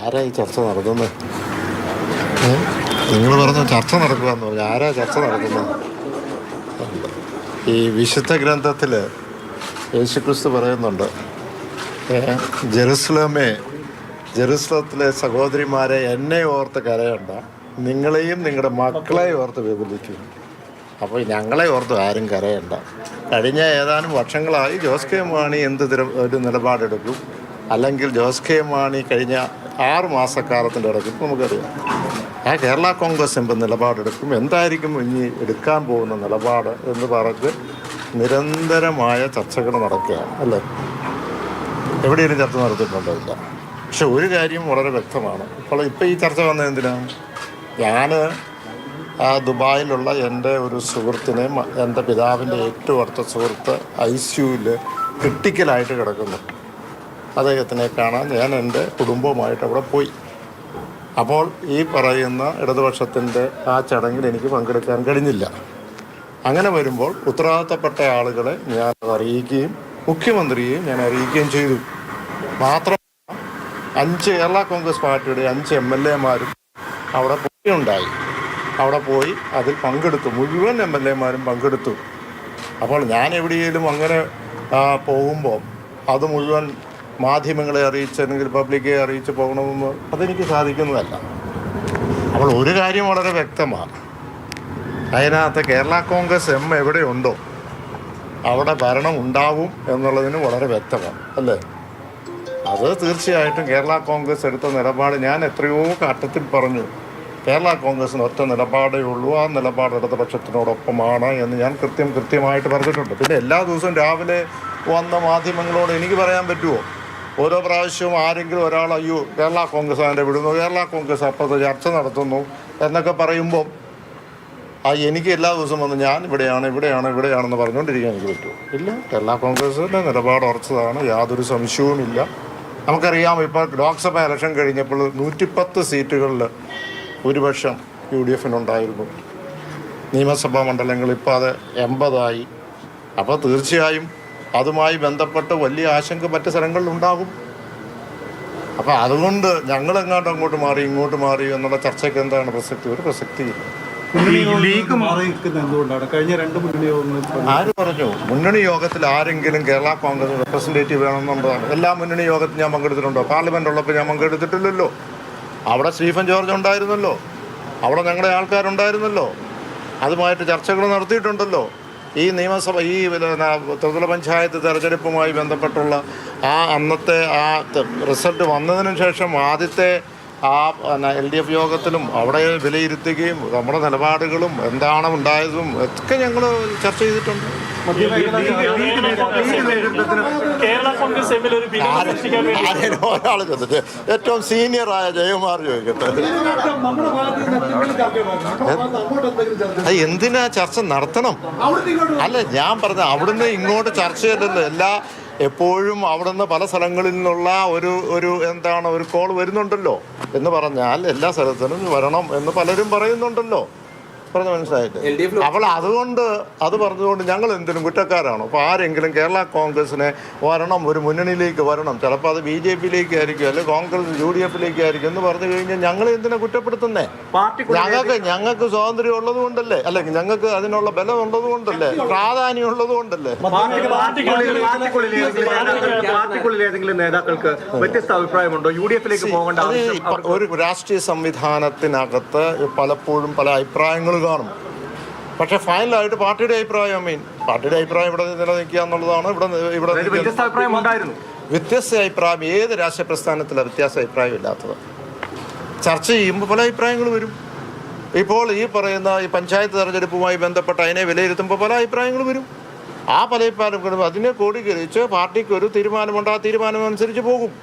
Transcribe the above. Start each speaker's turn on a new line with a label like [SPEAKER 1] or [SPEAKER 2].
[SPEAKER 1] ആരാ ഈ ചർച്ച നടത്തുന്നത്? നിങ്ങൾ പറഞ്ഞ ചർച്ച നടക്കുകയെന്ന് പറഞ്ഞു. ആരാ ചർച്ച നടത്തുന്നത്? ഈ വിശുദ്ധ ഗ്രന്ഥത്തിൽ യേശുക്രിസ്തു പറയുന്നുണ്ട്, ജെറുസലത്തിലെ സഹോദരിമാരെ എന്നെ ഓർത്ത് കരയണ്ട, നിങ്ങളെയും നിങ്ങളുടെ മക്കളെയും ഓർത്ത് വിപുലിക്കും. അപ്പോൾ ഞങ്ങളെ ഓർത്ത് ആരും കരയണ്ട. കഴിഞ്ഞ ഏതാനും വർഷങ്ങളായി ജോസ് കെ മാണി ഒരു നിലപാടെടുക്കും, അല്ലെങ്കിൽ ജോസ് കെ മാണി കഴിഞ്ഞ 6 മാസക്കാലത്തിൻ്റെ ഇടയ്ക്ക് നമുക്കറിയാം കേരള കോൺഗ്രസ് നിലപാടെടുക്കും. എന്തായിരിക്കും ഇനി എടുക്കാൻ പോകുന്ന നിലപാട് എന്ന് പറഞ്ഞ് നിരന്തരമായ ചർച്ചകൾ നടക്കുകയാണ്, അല്ലേ? എവിടെയും ചർച്ച നടത്തിയിട്ടുണ്ടാവില്ല. പക്ഷെ ഒരു കാര്യം വളരെ വ്യക്തമാണ്. ഇപ്പോൾ ഈ ചർച്ച വന്നത് എന്തിനാണ്? ഞാൻ ദുബായിലുള്ള എൻ്റെ ഒരു സുഹൃത്തിനെ, എൻ്റെ പിതാവിൻ്റെ ഏറ്റവും അടുത്ത സുഹൃത്ത് ICUവിൽ ക്രിട്ടിക്കലായിട്ട് കിടക്കുന്നു. അദ്ദേഹത്തിനെ കാണാൻ ഞാൻ എൻ്റെ കുടുംബവുമായിട്ട് അവിടെ പോയി. അപ്പോൾ ഈ പറയുന്ന ഇടതുപക്ഷത്തിൻ്റെ ആ ചടങ്ങിൽ എനിക്ക് പങ്കെടുക്കാൻ കഴിഞ്ഞില്ല. അങ്ങനെ വരുമ്പോൾ ഉത്തരവാദിത്തപ്പെട്ട ആളുകളെ ഞാൻ അറിയിക്കുകയും മുഖ്യമന്ത്രിയെയും ഞാൻ അറിയിക്കുകയും ചെയ്തു. മാത്രമല്ല 5 കേരള കോൺഗ്രസ് പാർട്ടിയുടെ 5 MLA-മാരും അവിടെ പോയിണ്ടായി. അവിടെ പോയി അതിൽ പങ്കെടുത്തു. മുഴുവൻ MLA-മാരും പങ്കെടുത്തു. അപ്പോൾ ഞാൻ എവിടെയെങ്കിലും അങ്ങനെ പോകുമ്പോൾ അത് മുഴുവൻ മാധ്യമങ്ങളെ അറിയിച്ച് അല്ലെങ്കിൽ പബ്ലിക്കെ അറിയിച്ച് പോകണമെന്ന് അതെനിക്ക് സാധിക്കുന്നതല്ല. അപ്പോൾ ഒരു കാര്യം വളരെ വ്യക്തമാണ്, അതിനകത്ത് കേരള കോൺഗ്രസ് എവിടെയുണ്ടോ അവിടെ ഭരണം ഉണ്ടാവും എന്നുള്ളതിന് വളരെ വ്യക്തമാണ്, അല്ലേ? അത് തീർച്ചയായിട്ടും കേരള കോൺഗ്രസ് എടുത്ത നിലപാട് ഞാൻ എത്രയോ ഘട്ടത്തിൽ പറഞ്ഞു. കേരള കോൺഗ്രസിന് ഒറ്റ നിലപാടേ ഉള്ളൂ, ആ നിലപാട് ഇടതുപക്ഷത്തിനോടൊപ്പമാണ് എന്ന് ഞാൻ കൃത്യമായിട്ട് പറഞ്ഞിട്ടുണ്ട്. പിന്നെ എല്ലാ ദിവസവും രാവിലെ വന്ന മാധ്യമങ്ങളോട് എനിക്ക് പറയാൻ പറ്റുമോ? ഓരോ പ്രാവശ്യവും ആരെങ്കിലും ഒരാൾ അയ്യോ കേരള കോൺഗ്രസ് അതിൻ്റെ വിടുന്നു, കേരള കോൺഗ്രസ് അപ്പുറത്ത് ചർച്ച നടത്തുന്നു എന്നൊക്കെ പറയുമ്പം എനിക്ക് എല്ലാ ദിവസവും വന്ന് ഞാൻ ഇവിടെയാണെന്ന് പറഞ്ഞുകൊണ്ടിരിക്കാൻ എനിക്ക് പറ്റുമോ? ഇല്ല. കേരള കോൺഗ്രസിൻ്റെ നിലപാട് ഉറച്ചതാണ്, യാതൊരു സംശയവുമില്ല. നമുക്കറിയാം, ഇപ്പോൾ ലോക്സഭ ഇലക്ഷൻ കഴിഞ്ഞപ്പോൾ 110 സീറ്റുകളിൽ ഭൂരിപക്ഷം UDF-നുണ്ടായിരുന്നു. നിയമസഭാ മണ്ഡലങ്ങൾ ഇപ്പോൾ അത് 80 അപ്പോൾ തീർച്ചയായും അതുമായി ബന്ധപ്പെട്ട് വലിയ ആശങ്ക മറ്റ് സ്ഥലങ്ങളിലുണ്ടാകും. അപ്പോൾ അതുകൊണ്ട് ഞങ്ങളെങ്ങാണ്ട് അങ്ങോട്ട് മാറി ഇങ്ങോട്ട് മാറി എന്നുള്ള ചർച്ചയ്ക്ക് എന്താണ് പ്രസക്തി? ഒരു പ്രസക്തിയില്ല. ആര് പറഞ്ഞു? മുന്നണി യോഗത്തിൽ ആരെങ്കിലും കേരള കോൺഗ്രസ് റെപ്രസെൻറ്റേറ്റീവ് വേണമെന്നുള്ളതാണ്. എല്ലാ മുന്നണി യോഗത്തിൽ ഞാൻ പങ്കെടുത്തിട്ടുണ്ടോ? പാർലമെൻ്റ് ഉള്ളപ്പോൾ ഞാൻ പങ്കെടുത്തിട്ടില്ലല്ലോ. അവിടെ സ്റ്റീഫൻ ജോർജ് ഉണ്ടായിരുന്നല്ലോ, അവിടെ ഞങ്ങളുടെ ആൾക്കാരുണ്ടായിരുന്നല്ലോ, അതുമായിട്ട് ചർച്ചകൾ നടത്തിയിട്ടുണ്ടല്ലോ. ഈ നിയമസഭ ത്രിതല പഞ്ചായത്ത് തെരഞ്ഞെടുപ്പുമായി ബന്ധപ്പെട്ടുള്ള അന്നത്തെ റിസൾട്ട് വന്നതിന് ശേഷം ആദ്യത്തെ LDF യോഗത്തിലും അവിടെ വിലയിരുത്തുകയും നമ്മുടെ നിലപാടുകളും എന്താണ് ഉണ്ടായതും ഒക്കെ ഞങ്ങൾ ചർച്ച ചെയ്തിട്ടുണ്ട്. ഒരാൾ ചോദിച്ചിട്ട് ഏറ്റവും സീനിയറായ ജയകുമാർ ചോദിക്കട്ടെ, എന്തിനാ ചർച്ച നടത്തണം? അല്ല, ഞാൻ പറഞ്ഞ അവിടുന്ന് ഇങ്ങോട്ട് ചർച്ച ചെയ്തല്ലോ. എപ്പോഴും അവിടുന്ന് പല സ്ഥലങ്ങളിൽ നിന്നുള്ള ഒരു കോൾ വരുന്നുണ്ടല്ലോ എന്ന് പറഞ്ഞാൽ എല്ലാ സ്ഥലത്തിനും വരണം എന്ന് പലരും പറയുന്നുണ്ടല്ലോ. പറഞ്ഞ മനസ്സിലായിട്ട് അവൾ അതുകൊണ്ട് അത് പറഞ്ഞതുകൊണ്ട് ഞങ്ങൾ എന്തിനും കുറ്റക്കാരാണോ? അപ്പോൾ ആരെങ്കിലും കേരള കോൺഗ്രസിനെ വരണം, ഒരു മുന്നണിയിലേക്ക് വരണം, ചിലപ്പോൾ അത് BJP-യിലേക്ക് ആയിരിക്കും, അല്ലെങ്കിൽ കോൺഗ്രസ് UDF-ലേക്ക് ആയിരിക്കും എന്ന് പറഞ്ഞു കഴിഞ്ഞാൽ ഞങ്ങൾ എന്തിനാ കുറ്റപ്പെടുത്തുന്നേ? ഞങ്ങൾക്ക് സ്വാതന്ത്ര്യം ഉള്ളത് കൊണ്ടല്ലേ, അല്ലെങ്കിൽ ഞങ്ങൾക്ക് അതിനുള്ള ബലം ഉള്ളത് കൊണ്ടല്ലേ, പ്രാധാന്യം ഉള്ളത് കൊണ്ടല്ലേ.
[SPEAKER 2] നേതാക്കൾക്ക് വ്യത്യസ്ത അഭിപ്രായമുണ്ടോ? UDF-ലേക്ക് പോകേണ്ട
[SPEAKER 1] ഒരു രാഷ്ട്രീയ സംവിധാനത്തിനകത്ത് പലപ്പോഴും പല അഭിപ്രായങ്ങളും കാണും. പക്ഷെ ഫൈനലായിട്ട് പാർട്ടിയുടെ അഭിപ്രായം ഇവിടെ നിലനിൽക്കുക എന്നുള്ളതാണ്. ഇവിടെ വ്യത്യസ്ത അഭിപ്രായം ഏത് രാഷ്ട്രീയ പ്രസ്ഥാനത്തിലാണ് വ്യത്യാസ അഭിപ്രായം ഇല്ലാത്തത്? ചർച്ച ചെയ്യുമ്പോൾ പല അഭിപ്രായങ്ങൾ വരും. ഇപ്പോൾ ഈ പറയുന്ന ഈ പഞ്ചായത്ത് തെരഞ്ഞെടുപ്പുമായി ബന്ധപ്പെട്ട് അതിനെ വിലയിരുത്തുമ്പോൾ പല അഭിപ്രായങ്ങൾ വരും. ആ പല അഭിപ്രായങ്ങളും അതിനെ ക്രോഡീകരിച്ച് പാർട്ടിക്ക് ഒരു തീരുമാനമുണ്ട്, ആ തീരുമാനം അനുസരിച്ച് പോകും.